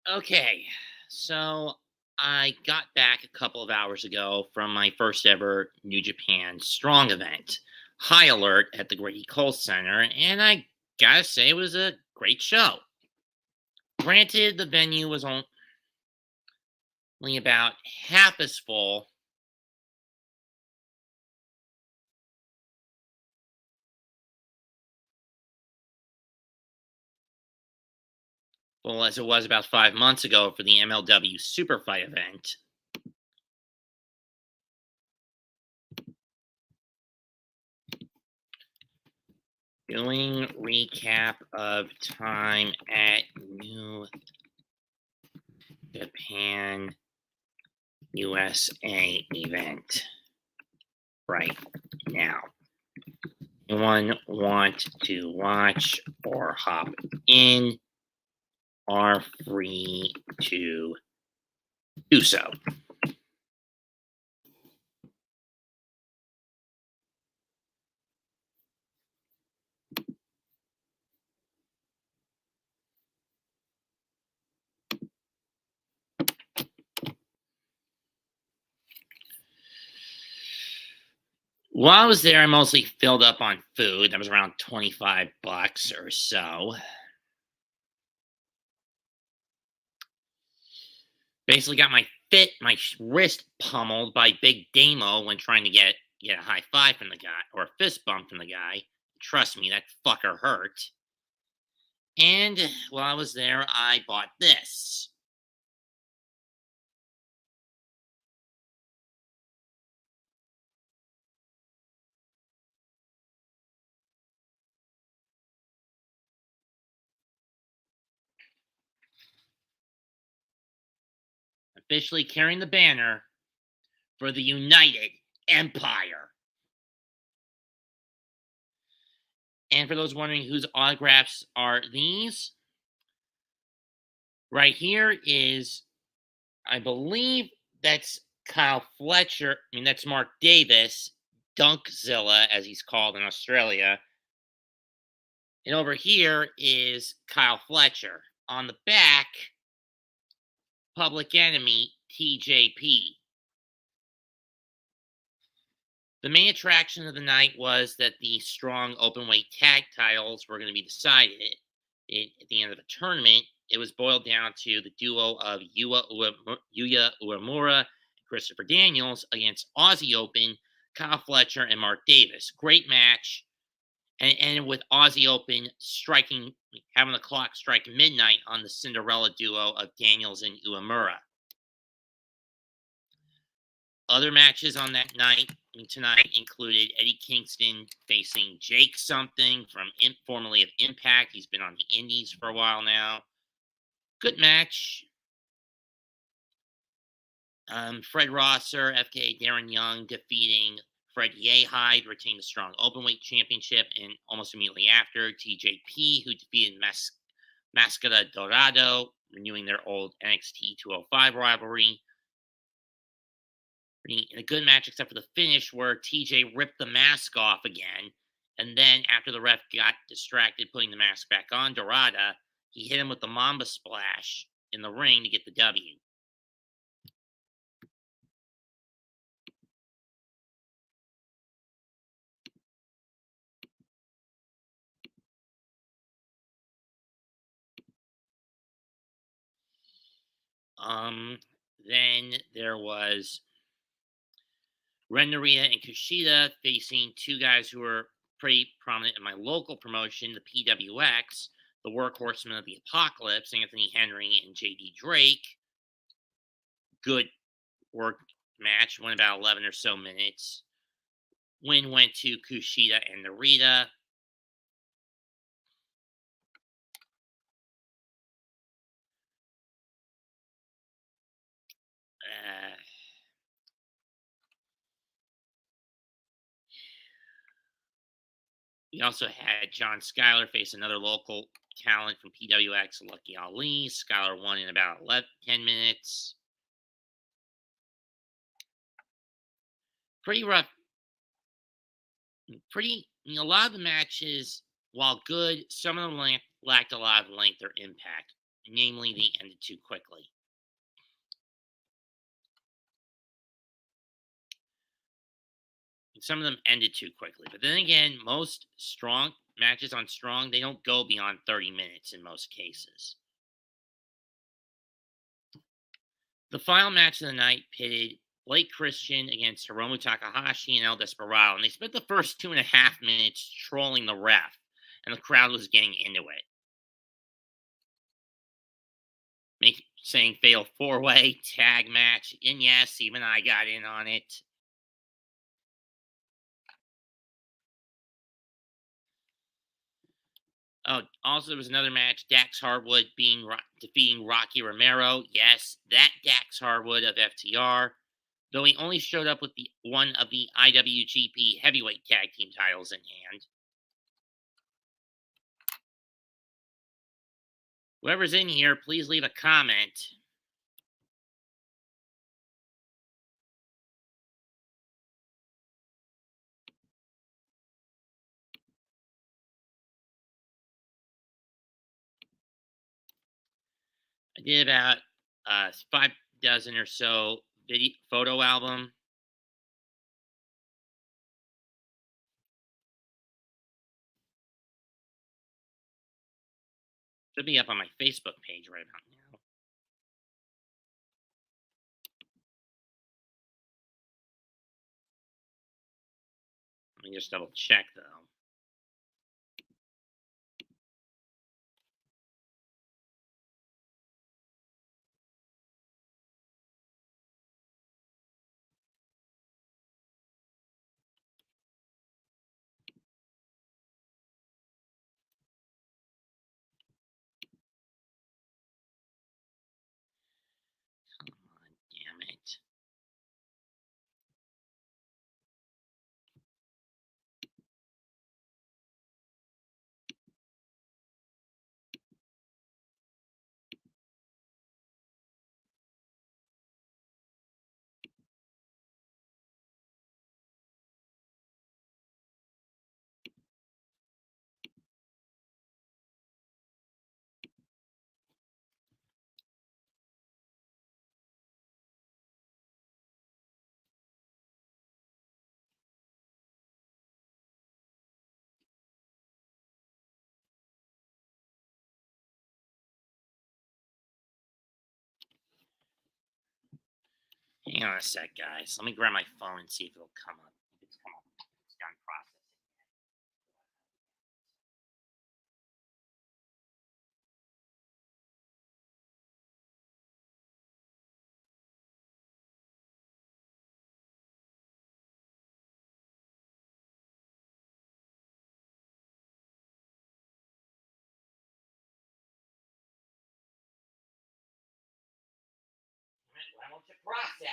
Okay, so I got back a couple of hours ago from my first ever New Japan Strong event, High Alert at the Grady Cole Center, and I gotta say it was a great show. Granted, the venue was only about half as full. Well, as it was about 5 months ago for the MLW Super Fight event. Doing recap of time at New Japan USA event right now. Anyone want to watch or hop in are free to do so. While I was there, I mostly filled up on food. That was around 25 bucks or so. Basically got my wrist pummeled by Big Damo when trying to get a high five from the guy or a fist bump from the guy. Trust me, that fucker hurt. And while I was there, I bought this. Officially carrying the banner for the United Empire. And for those wondering whose autographs are these, right here is, I believe that's Kyle Fletcher. I mean, that's Mark Davis, Dunkzilla, as he's called in Australia. And over here is Kyle Fletcher. On the back, Public Enemy, TJP. The main attraction of the night was that the strong openweight tag titles were going to be decided at the end of the tournament. It was boiled down to the duo of Yuya Uemura and Christopher Daniels against Aussie Open, Kyle Fletcher, and Mark Davis. Great match. And it ended with Aussie Open having the clock strike midnight on the Cinderella duo of Daniels and Uemura. Other matches on that night tonight included Eddie Kingston facing Jake something formerly of Impact. He's been on the Indies for a while now. Good match. Fred Rosser, FKA Darren Young defeating Fred Yehide, retained the strong openweight championship, and almost immediately after, TJP, who defeated Mascara Dorado, renewing their old NXT 205 rivalry. In a good match, except for the finish where TJ ripped the mask off again. And then after the ref got distracted putting the mask back on Dorada, he hit him with the Mamba Splash in the ring to get the W. Then there was Ren Narita and Kushida facing two guys who were pretty prominent in my local promotion, the PWX, the workhorsemen of the Apocalypse, Anthony Henry and JD Drake. Good work match, went about 11 or so minutes. Win went to Kushida and Narita. We also had John Schuyler face another local talent from PWX, Lucky Ali. Schuyler won in about 10 minutes. Pretty rough. A lot of the matches, while good, some of them lacked a lot of length or impact. namely, they ended too quickly. Some of them ended too quickly. But then again, most strong matches on Strong, they don't go beyond 30 minutes in most cases. The final match of the night pitted Blake Christian against Hiromu Takahashi and El Desperado, and they spent the first 2.5 minutes trolling the ref, and the crowd was getting into it, saying fatal four-way tag match. And yes, even I got in on it. Oh, also there was another match: Dax Harwood defeating Rocky Romero. Yes, that Dax Harwood of FTR, though he only showed up with the one of the IWGP Heavyweight Tag Team titles in hand. Whoever's in here, please leave a comment. I did about 5 dozen or so video photo album. Should be up on my Facebook page right about now. Let me just double check though. Come on, damn it. Hang on a sec, guys. Let me grab my phone and see if it'll come up. If it's come up, it's done processing. Why won't you process?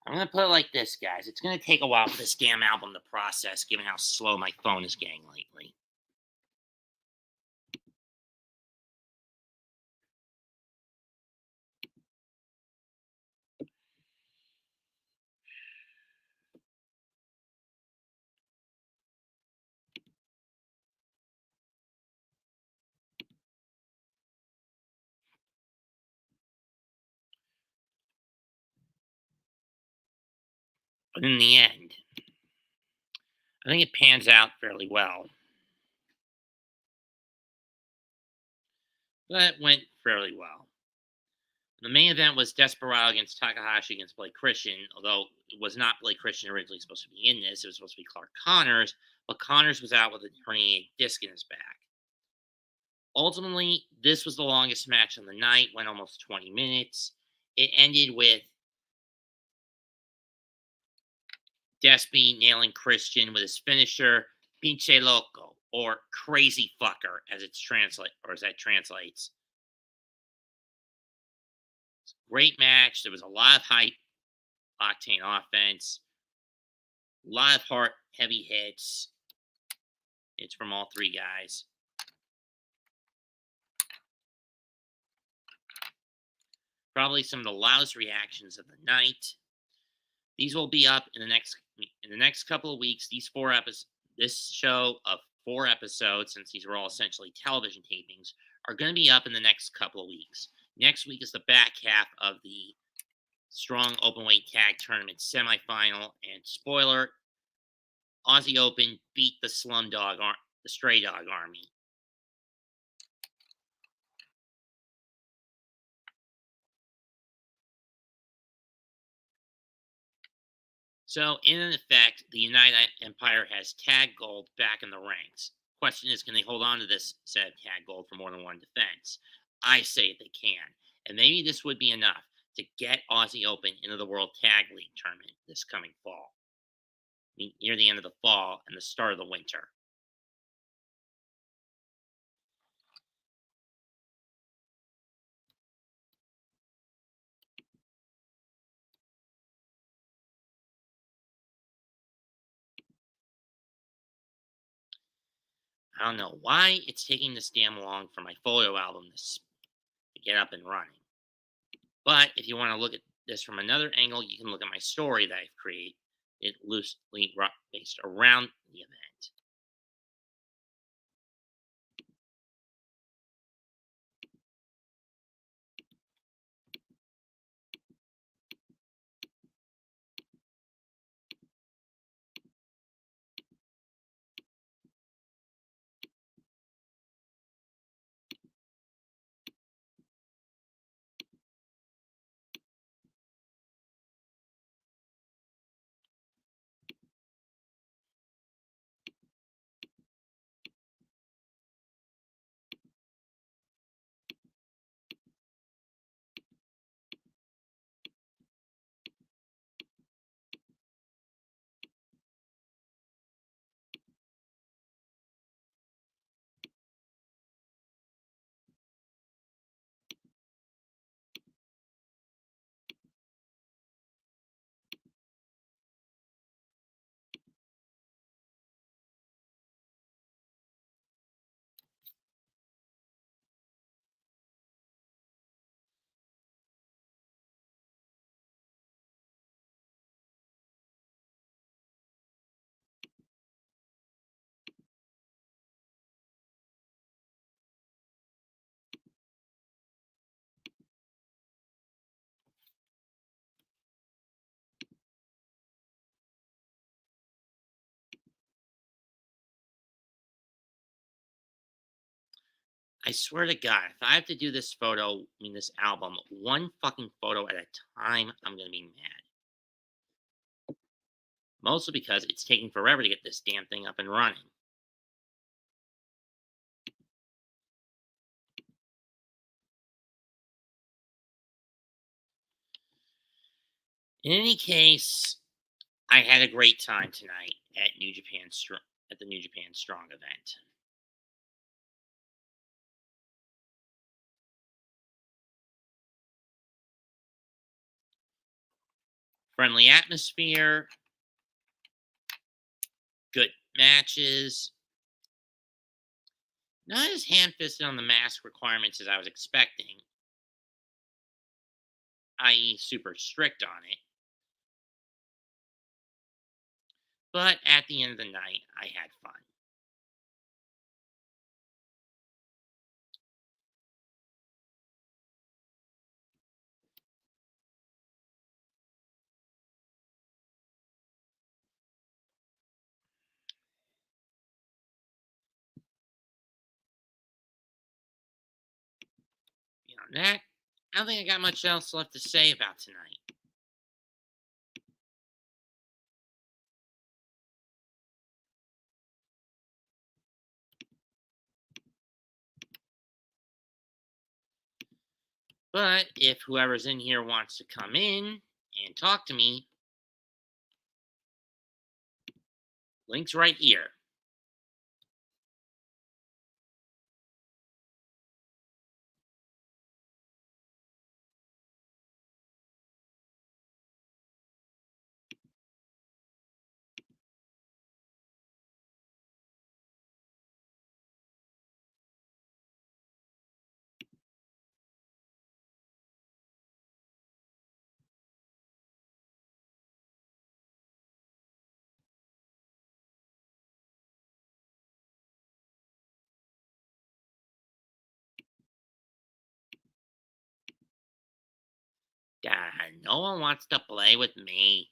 I'm gonna put it like this, guys. It's gonna take a while for this damn album to process, given how slow my phone is getting lately. But in the end, I think it pans out fairly well. That went fairly well. The main event was Desperado against Takahashi against Blake Christian, although it was not Blake Christian originally supposed to be in this. It was supposed to be Clark Connors, but Connors was out with a herniated disc in his back. Ultimately, this was the longest match of the night, went almost 20 minutes. It ended with Despy nailing Christian with his finisher, Pinche Loco, or Crazy Fucker, as that translates. Great match. There was a lot of high octane offense, a lot of heart heavy hits. It's from all three guys. Probably some of the loudest reactions of the night. These will be up in the next couple of weeks. These 4 episodes, this show of 4 episodes, since these were all essentially television tapings, are going to be up in the next couple of weeks. Next week is the back half of the strong openweight tag tournament semifinal, and spoiler: Aussie Open beat the the Stray Dog Army. So, in effect, the United Empire has tag gold back in the ranks. Question is, can they hold on to this said tag gold for more than one defense? I say they can. And maybe this would be enough to get Aussie Open into the World Tag League tournament this coming fall, near the end of the fall and the start of the winter. I don't know why it's taking this damn long for my photo album to get up and running. But if you want to look at this from another angle, you can look at my story that I've created, it loosely based around the event. I swear to God, if I have to do this album, one fucking photo at a time, I'm gonna be mad. Mostly because it's taking forever to get this damn thing up and running. In any case, I had a great time tonight at at the New Japan Strong event. Friendly atmosphere, good matches, not as hand fisted on the mask requirements as I was expecting, i.e., super strict on it. But at the end of the night, I had fun. Beyond that, I don't think I got much else left to say about tonight. But if whoever's in here wants to come in and talk to me, link's right here. No one wants to play with me.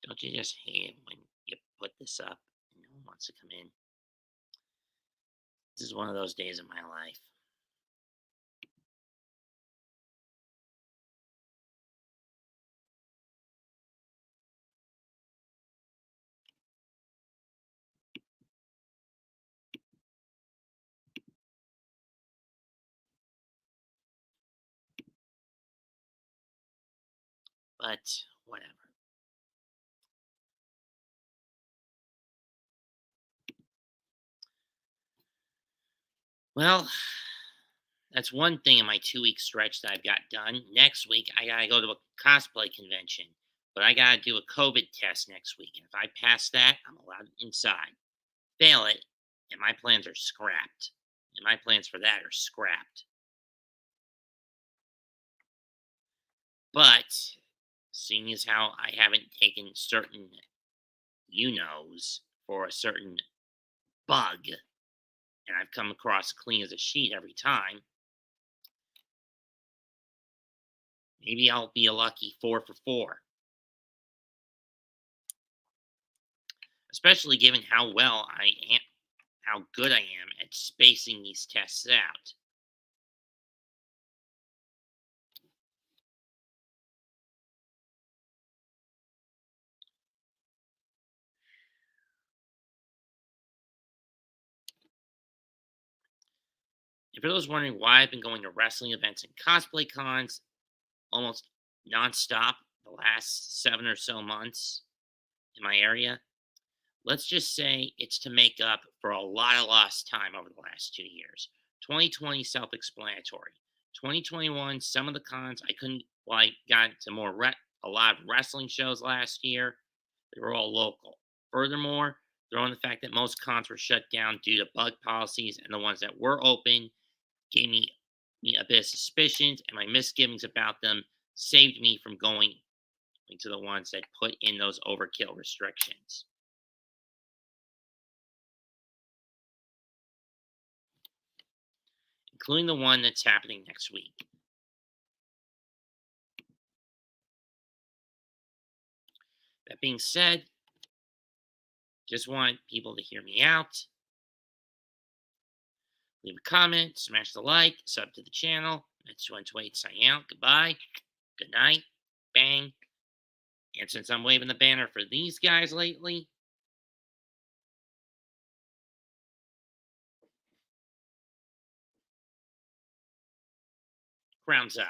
Don't you just hate it when you put this up and no one wants to come in? This is one of those days of my life. But whatever. Well, that's one thing in my 2 week stretch that I've got done. Next week, I gotta go to a cosplay convention, but I gotta do a COVID test next week. And if I pass that, I'm allowed inside. Fail it, and my plans are scrapped. And my plans for that are scrapped. But seeing as how I haven't taken certain knows for a certain bug, and I've come across clean as a sheet every time, maybe I'll be a lucky 4 for 4. Especially given how good I am at spacing these tests out. And for those wondering why I've been going to wrestling events and cosplay cons almost nonstop the last 7 or so months in my area, let's just say it's to make up for a lot of lost time over the last 2 years. 2020, self explanatory. 2021, some of the cons I couldn't, well, I got to a lot of wrestling shows last year. They were all local. Furthermore, throw in the fact that most cons were shut down due to bug policies, and the ones that were open gave me a bit of suspicions, and my misgivings about them saved me from going into the ones that put in those overkill restrictions, including the one that's happening next week. That being said, just want people to hear me out. Leave a comment, smash the like, sub to the channel. That's 228 signing out. Goodbye. Good night. Bang. And since I'm waving the banner for these guys lately, crowns up.